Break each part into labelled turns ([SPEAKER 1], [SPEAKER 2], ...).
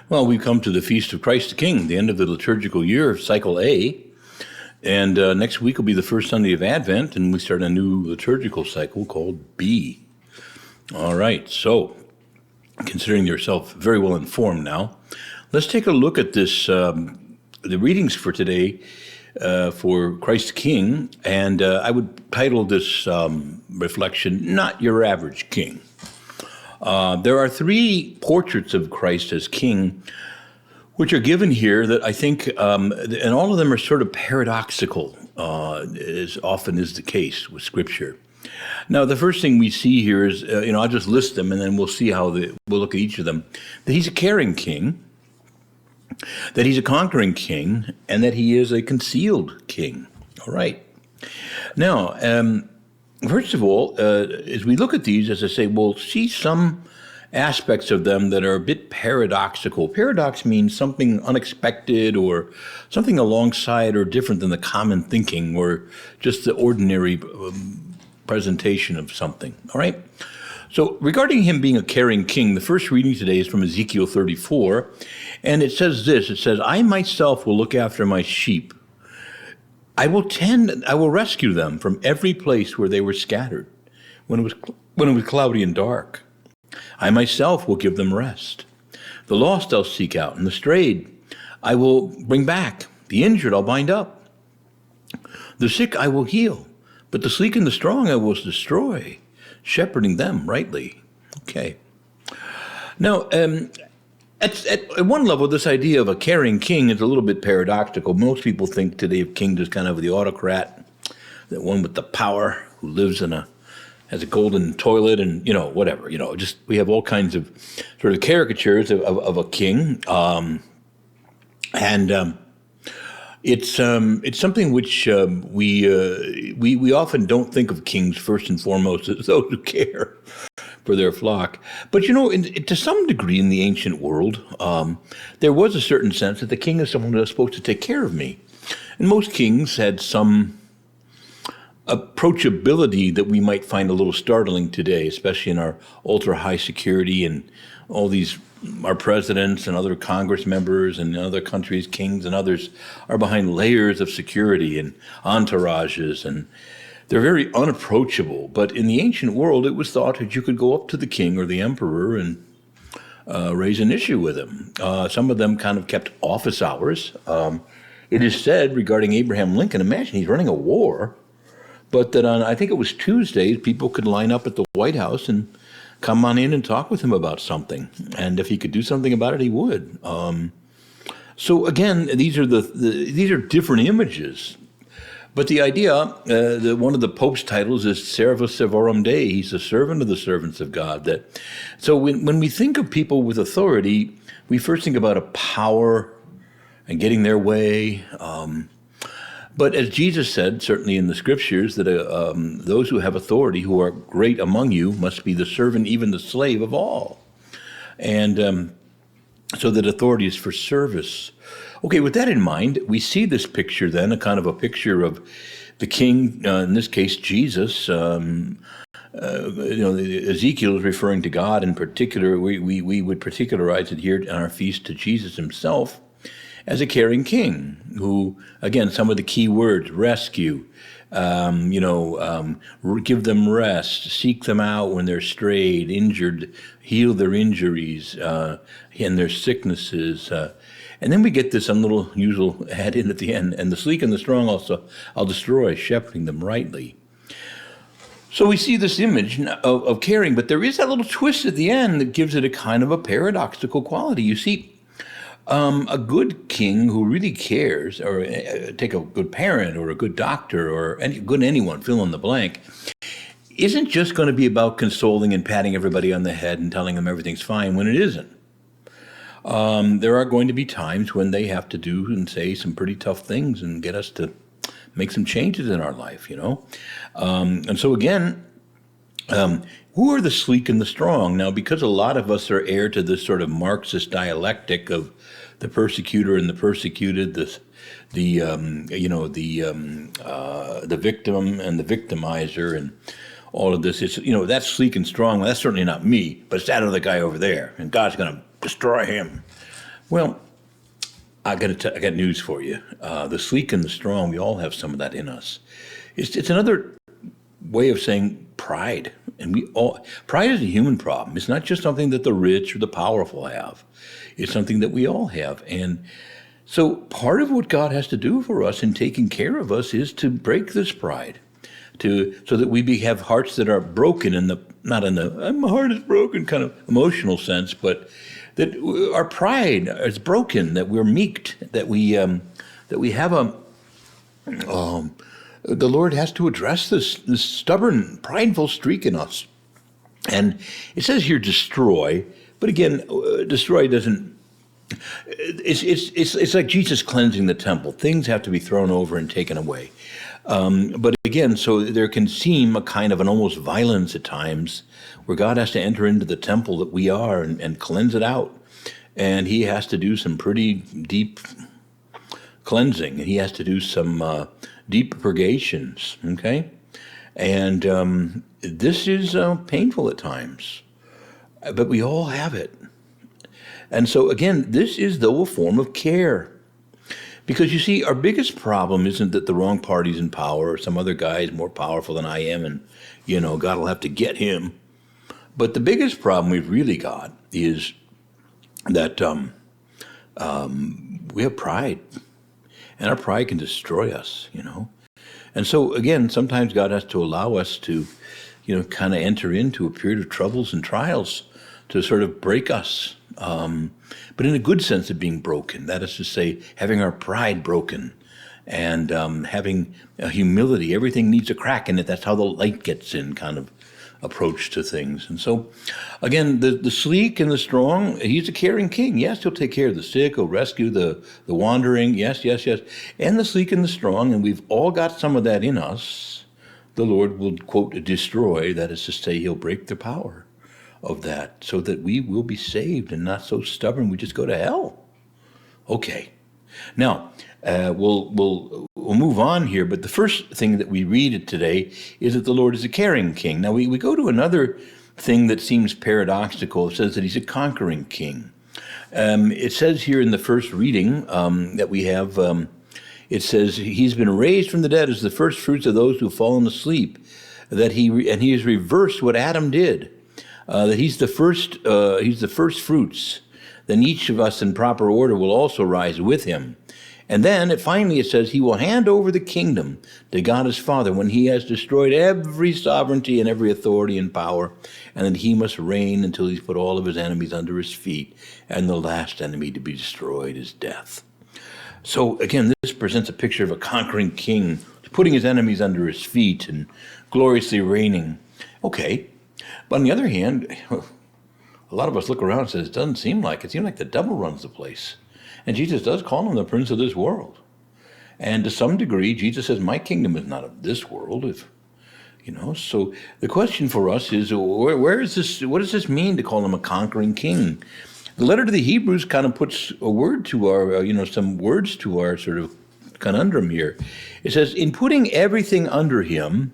[SPEAKER 1] Well, we've come to the Feast of Christ the King, the end of the liturgical year, cycle A. And next week will be the first Sunday of Advent, and we start a new liturgical cycle called B. All right, so considering yourself very well informed now, let's take a look at this, the readings for today for Christ the King, and I would title this reflection, Not Your Average King. There are three portraits of Christ as King, which are given here that I think, and all of them are sort of paradoxical, as often is the case with Scripture. Now, the first thing we see here is, I'll just list them, and then we'll see how we'll look at each of them. That he's a caring king, that he's a conquering king, and that he is a concealed king. All right. Now, first of all, as we look at these, as I say, we'll see some aspects of them that are a bit paradoxical. Paradox means something unexpected or something alongside or different than the common thinking or just the ordinary presentation of something. All right? So regarding him being a caring king, the first reading today is from Ezekiel 34, and it says this. It says, I myself will look after my sheep. I will rescue them from every place where they were scattered when it was cloudy and dark. I myself will give them rest. The lost I'll seek out, and the strayed I will bring back. The injured I'll bind up. The sick I will heal, but the sleek and the strong I will destroy, shepherding them rightly. Okay. Now, at one level, this idea of a caring king is a little bit paradoxical. Most people think today of king as kind of the autocrat, the one with the power who lives has a golden toilet and, whatever, just we have all kinds of sort of caricatures of a king. It's something which we often don't think of kings first and foremost as those who care for their flock. But, to some degree in the ancient world, there was a certain sense that the king is someone who's supposed to take care of me. And most kings had some approachability that we might find a little startling today, especially in our ultra-high security and all these, our presidents and other Congress members and other countries, kings and others are behind layers of security and entourages, and they're very unapproachable. But in the ancient world, it was thought that you could go up to the king or the emperor and raise an issue with him. Some of them kind of kept office hours. It is said regarding Abraham Lincoln, imagine he's running a war, but that on, I think it was Tuesdays, people could line up at the White House and come on in and talk with him about something. And if he could do something about it, he would. So again, these are different images. But the idea, one of the Pope's titles is Servus Servorum Dei. He's a servant of the servants of God. So when we think of people with authority, we first think about a power and getting their way. But as Jesus said, certainly in the scriptures, that those who have authority, who are great among you, must be the servant, even the slave of all. And so that authority is for service. Okay, with that in mind, we see this picture then, a kind of a picture of the king, in this case, Jesus. Ezekiel is referring to God in particular. We would particularize it here on our feast to Jesus himself as a caring king who, again, some of the key words, rescue, give them rest, seek them out when they're strayed, injured, heal their injuries and their sicknesses. And then we get this little usual add in at the end, and the sleek and the strong also I'll destroy, shepherding them rightly. So we see this image of caring, but there is that little twist at the end that gives it a kind of a paradoxical quality. You see, a good king who really cares, or take a good parent or a good doctor or anyone, fill in the blank, isn't just going to be about consoling and patting everybody on the head and telling them everything's fine when it isn't. There are going to be times when they have to do and say some pretty tough things and get us to make some changes in our life, And so again, who are the sleek and the strong? Now, because a lot of us are heir to this sort of Marxist dialectic of the persecutor and the persecuted, the victim and the victimizer, and all of this. It's that's sleek and strong. Well, that's certainly not me, but it's that other guy over there, and God's going to destroy him. Well, I got news for you. The sleek and the strong, we all have some of that in us. It's another way of saying pride. And pride is a human problem. It's not just something that the rich or the powerful have. It's something that we all have. And so part of what God has to do for us in taking care of us is to break this pride, so that we have hearts that are broken not in the my heart is broken kind of emotional sense, but that our pride is broken, that we're meeked, that we have the Lord has to address this stubborn, prideful streak in us. And it says here destroy, but again, destroy doesn't. It's like Jesus cleansing the temple. Things have to be thrown over and taken away. But again, so there can seem a kind of an almost violence at times where God has to enter into the temple that we are and cleanse it out. And he has to do some pretty deep cleansing. And he has to do some deep purgations, okay? And this is painful at times, but we all have it. And so again, this is though a form of care. Because you see, our biggest problem isn't that the wrong party's in power or some other guy is more powerful than I am and, God will have to get him. But the biggest problem we've really got is that we have pride. And our pride can destroy us, And so again, sometimes God has to allow us to, kind of enter into a period of troubles and trials to sort of break us. But in a good sense of being broken. That is to say, having our pride broken and having humility. Everything needs a crack in it. That's how the light gets in kind of approach to things. And so, again, the sleek and the strong, he's a caring king. Yes, he'll take care of the sick. He'll rescue the wandering. Yes, yes, yes. And the sleek and the strong, and we've all got some of that in us. The Lord will, quote, destroy. That is to say, he'll break the power of that so that we will be saved and not so stubborn we just go to hell. Okay. Now, we'll move on here, but the first thing that we read today is that the Lord is a caring king. Now, we go to another thing that seems paradoxical. It says that he's a conquering king. It says here in the first reading that we have, it says, he's been raised from the dead as the first fruits of those who have fallen asleep, and he has reversed what Adam did. That he's the first fruits. Then each of us in proper order will also rise with him. And then finally it says he will hand over the kingdom to God his Father when he has destroyed every sovereignty and every authority and power, and that he must reign until he's put all of his enemies under his feet, and the last enemy to be destroyed is death. So again, this presents a picture of a conquering king putting his enemies under his feet and gloriously reigning. Okay. But on the other hand, a lot of us look around and say, it doesn't seem like it. It seems like the devil runs the place. And Jesus does call him the prince of this world. And to some degree, Jesus says, my kingdom is not of this world. So the question for us is, where is this? What does this mean to call him a conquering king? The letter to the Hebrews kind of puts a word to our, some words to our sort of conundrum here. It says, in putting everything under him,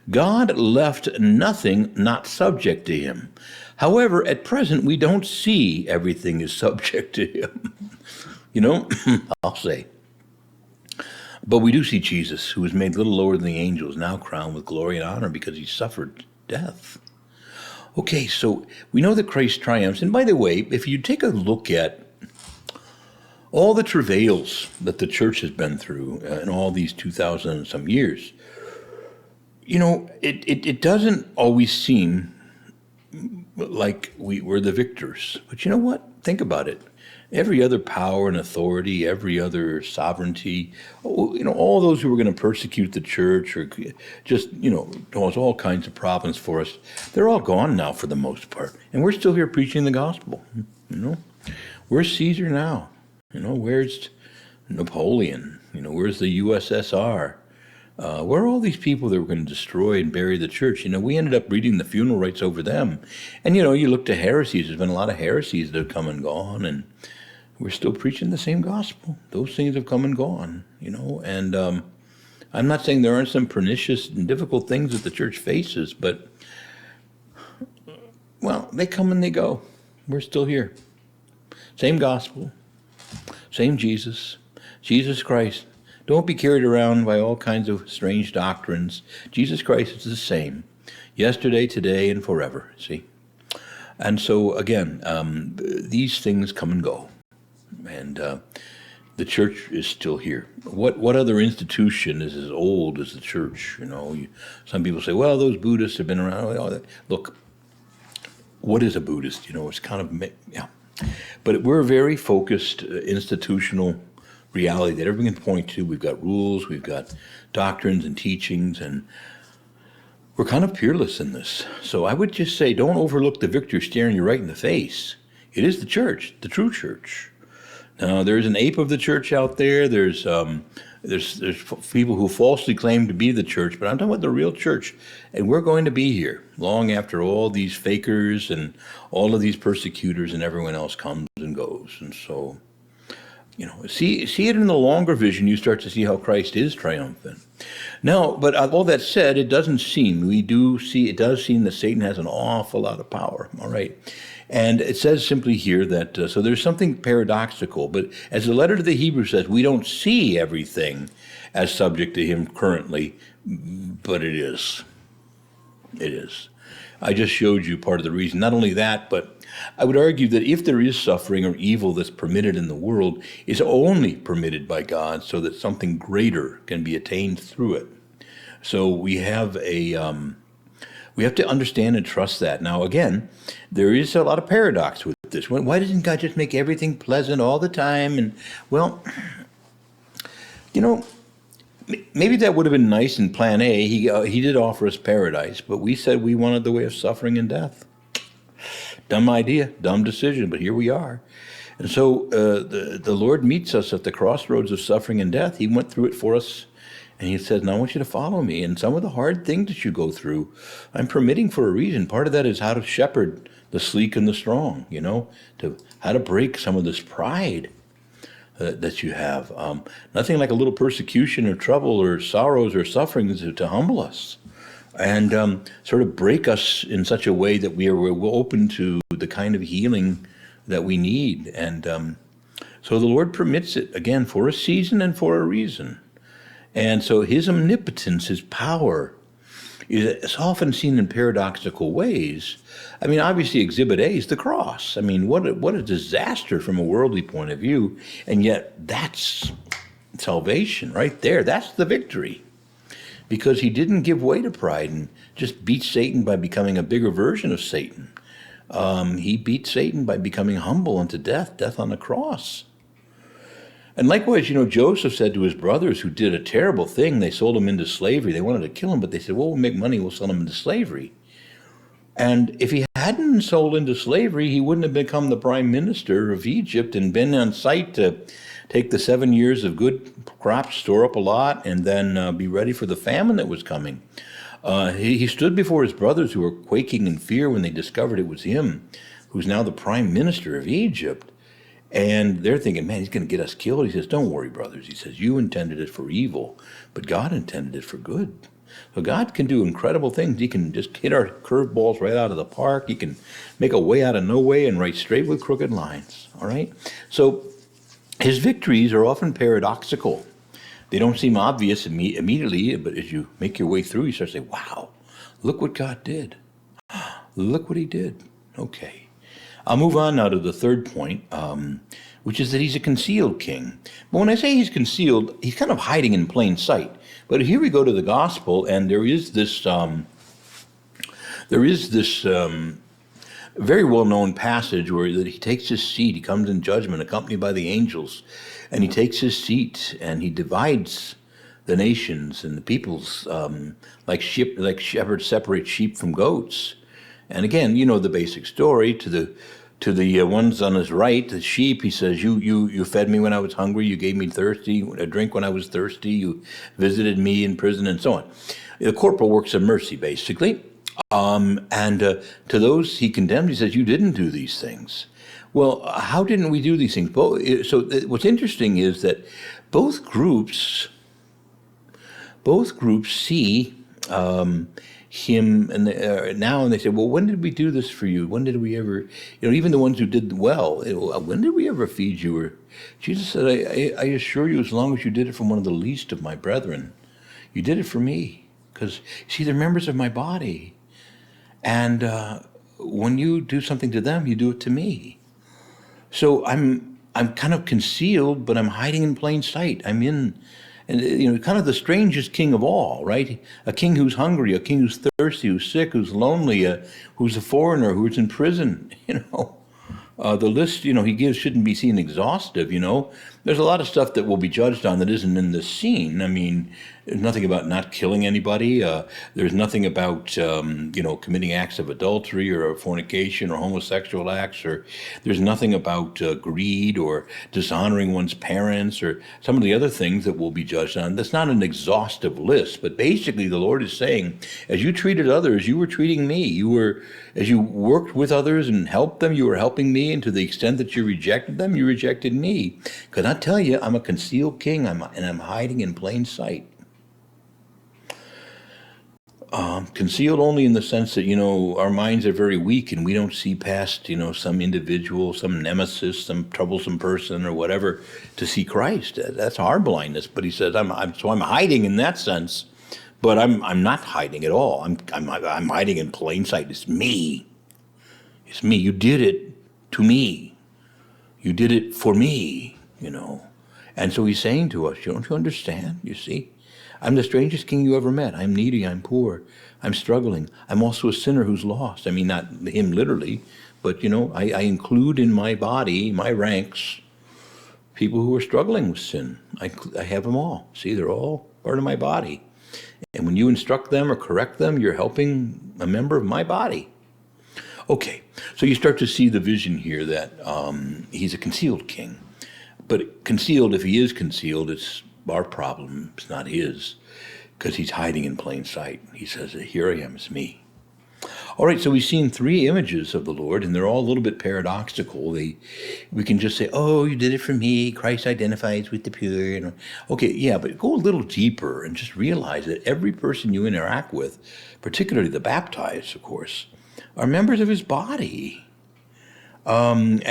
[SPEAKER 1] God left nothing not subject to him. However, at present, we don't see everything is subject to him. I'll say. But we do see Jesus, who was made little lower than the angels, now crowned with glory and honor because he suffered death. Okay, so we know that Christ triumphs. And by the way, if you take a look at all the travails that the church has been through in all these 2,000 and some years, it doesn't always seem like we're the victors. But you know what? Think about it. Every other power and authority, every other sovereignty, all those who were going to persecute the church or just, cause all kinds of problems for us, they're all gone now for the most part. And we're still here preaching the gospel, Where's Caesar now? Where's Napoleon? Where's the USSR? Where are all these people that were going to destroy and bury the church? We ended up reading the funeral rites over them. And, you look to heresies. There's been a lot of heresies that have come and gone, and we're still preaching the same gospel. Those things have come and gone, And I'm not saying there aren't some pernicious and difficult things that the church faces, but, well, they come and they go. We're still here. Same gospel, Same Jesus. Jesus Christ. Don't be carried around by all kinds of strange doctrines. Jesus Christ is the same. Yesterday, today, and forever. See? And so, again, these things come and go. And the church is still here. What other institution is as old as the church? Some people say, well, those Buddhists have been around. Look, what is a Buddhist? It's kind of, yeah. But we're a very focused institutional reality that everyone can point to. We've got rules, we've got doctrines and teachings, and we're kind of peerless in this. So I would just say, don't overlook the victory staring you right in the face. It is the church, the true church. Now, there's an ape of the church out there. There's people who falsely claim to be the church, but I'm talking about the real church. And we're going to be here long after all these fakers and all of these persecutors and everyone else comes and goes. And so, see it in the longer vision, you start to see how Christ is triumphant. Now, but all that said, it does seem that Satan has an awful lot of power, all right? And it says simply here that, so there's something paradoxical, but as the letter to the Hebrews says, we don't see everything as subject to him currently, but it is. It is. I just showed you part of the reason. Not only that, but I would argue that if there is suffering or evil that's permitted in the world, it's only permitted by God so that something greater can be attained through it. So we have to understand and trust that. Now, again, there is a lot of paradox with this. Why doesn't God just make everything pleasant all the time? And, well, maybe that would have been nice in plan A. He did offer us paradise, but we said we wanted the way of suffering and death. Dumb idea, dumb decision, but here we are. And so the Lord meets us at the crossroads of suffering and death. He went through it for us, and he says, now I want you to follow me. And some of the hard things that you go through, I'm permitting for a reason. Part of that is how to shepherd the sleek and the strong, to how to break some of this pride that you have. Nothing like a little persecution or trouble or sorrows or sufferings to humble us and sort of break us in such a way that we're open to the kind of healing that we need. And so the Lord permits it, again, for a season and for a reason. And so his omnipotence, his power, is often seen in paradoxical ways. I mean, obviously, Exhibit A is the cross. I mean, what a disaster from a worldly point of view. And yet, that's salvation right there. That's the victory. Because he didn't give way to pride and just beat Satan by becoming a bigger version of Satan. He beat Satan by becoming humble unto death on the cross. And likewise, Joseph said to his brothers who did a terrible thing, they sold him into slavery. They wanted to kill him, but they said, well, we'll make money, we'll sell him into slavery. And if he hadn't been sold into slavery, he wouldn't have become the prime minister of Egypt and been on site to take the 7 years of good crops, store up a lot, and then be ready for the famine that was coming. He stood before his brothers who were quaking in fear when they discovered it was him, who's now the prime minister of Egypt. And they're thinking, man, he's going to get us killed. He says, don't worry, brothers. He says, you intended it for evil, but God intended it for good. So God can do incredible things. He can just hit our curveballs right out of the park. He can make a way out of no way and write straight with crooked lines. All right? So his victories are often paradoxical. They don't seem obvious immediately, but as you make your way through, you start to say, wow, look what God did. Look what he did. Okay. I'll move on now to the third point, which is that he's a concealed king. But when I say he's concealed, he's kind of hiding in plain sight. But here we go to the gospel, and there is this very well-known passage where that he takes his seat. He comes in judgment, accompanied by the angels, and he takes his seat, and he divides the nations and the peoples like shepherds separate sheep from goats. And again, the basic story. To the ones on his right, the sheep, he says, you fed me when I was hungry, you gave me a drink when I was thirsty, you visited me in prison, and so on. The corporal works of mercy, basically. And to those he condemned, he says, you didn't do these things. Well, how didn't we do these things? So what's interesting is that both groups see him, and now, and they say, well, when did we do this for you? When did we ever, even the ones who did well, when did we ever feed you? Or Jesus said, I assure you, as long as you did it from one of the least of my brethren, you did it for me. Because, see, they're members of my body. And when you do something to them, you do it to me. So I'm kind of concealed, but I'm hiding in plain sight. I'm in, and kind of the strangest king of all, right? A king who's hungry, a king who's thirsty, who's sick, who's lonely, who's a foreigner, who's in prison. The list, he gives shouldn't be seen exhaustive. There's a lot of stuff that will be judged on that isn't in this scene. I mean, there's nothing about not killing anybody. There's nothing about, committing acts of adultery or fornication or homosexual acts. Or there's nothing about greed or dishonoring one's parents or some of the other things that will be judged on. That's not an exhaustive list. But basically, the Lord is saying, as you treated others, you were treating me. As you worked with others and helped them, you were helping me. And to the extent that you rejected them, you rejected me. Because I tell you, I'm a concealed king, and I'm hiding in plain sight. Concealed only in the sense that, our minds are very weak and we don't see past, some individual, some nemesis, some troublesome person or whatever to see Christ. That's our blindness. But he says, I'm hiding in that sense, but I'm not hiding at all. I'm hiding in plain sight. It's me. It's me. You did it to me. You did it for me, And so he's saying to us, don't you understand? You see? I'm the strangest king you ever met. I'm needy, I'm poor, I'm struggling. I'm also a sinner who's lost. I mean, not him literally, but, I include in my body, my ranks, people who are struggling with sin. I have them all. See, they're all part of my body. And when you instruct them or correct them, you're helping a member of my body. Okay, so you start to see the vision here that he's a concealed king. But concealed, if he is concealed, it's our problem. It's not his, because he's hiding in plain sight. He says, here I am, it's me. All right, so we've seen three images of the Lord, and they're all a little bit paradoxical. We can just say, oh, you did it for me. Christ identifies with the pure. Okay, yeah, but go a little deeper and just realize that every person you interact with, particularly the baptized, of course, are members of his body. And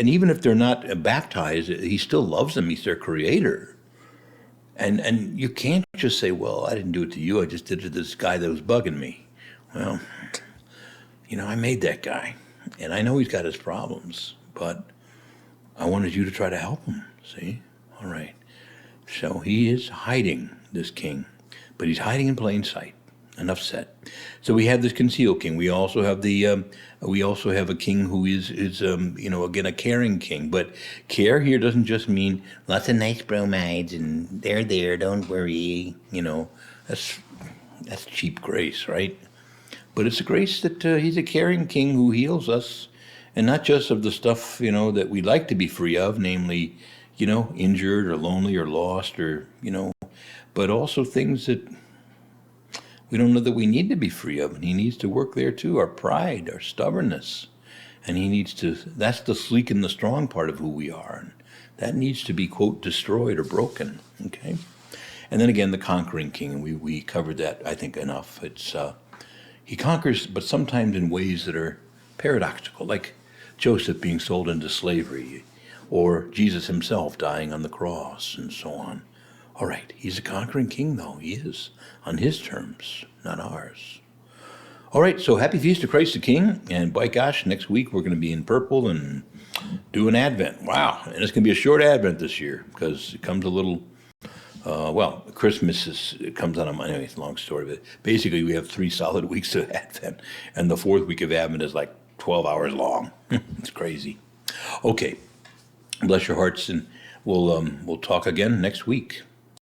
[SPEAKER 1] even if they're not baptized, he still loves them. He's their creator. And you can't just say, well, I didn't do it to you. I just did it to this guy that was bugging me. Well, I made that guy. And I know he's got his problems, but I wanted you to try to help him. See? All right. So he is hiding, this king. But he's hiding in plain sight. Enough said. So we have this concealed king. We also have a king who is again, a caring king. But care here doesn't just mean lots of nice bromides and they're there, don't worry. That's cheap grace, right? But it's a grace that he's a caring king who heals us, and not just of the stuff that we like to be free of, namely, injured or lonely or lost or but also things that we don't know that we need to be free of, and he needs to work there too, our pride, our stubbornness. And that's the sleek and the strong part of who we are. And that needs to be, quote, destroyed or broken, okay? And then again, the conquering king, and we covered that, I think, enough. It's he conquers, but sometimes in ways that are paradoxical, like Joseph being sold into slavery, or Jesus himself dying on the cross, and so on. All right, he's a conquering king, though. He is, on his terms, not ours. All right, so happy Feast of Christ the King. And by gosh, next week we're going to be in purple and do an Advent. Wow, and it's going to be a short Advent this year because it comes a little, Christmas comes on a Monday. Anyway, it's a long story, but basically we have 3 solid weeks of Advent. And the 4th week of Advent is like 12 hours long. It's crazy. Okay, bless your hearts, and we'll talk again next week.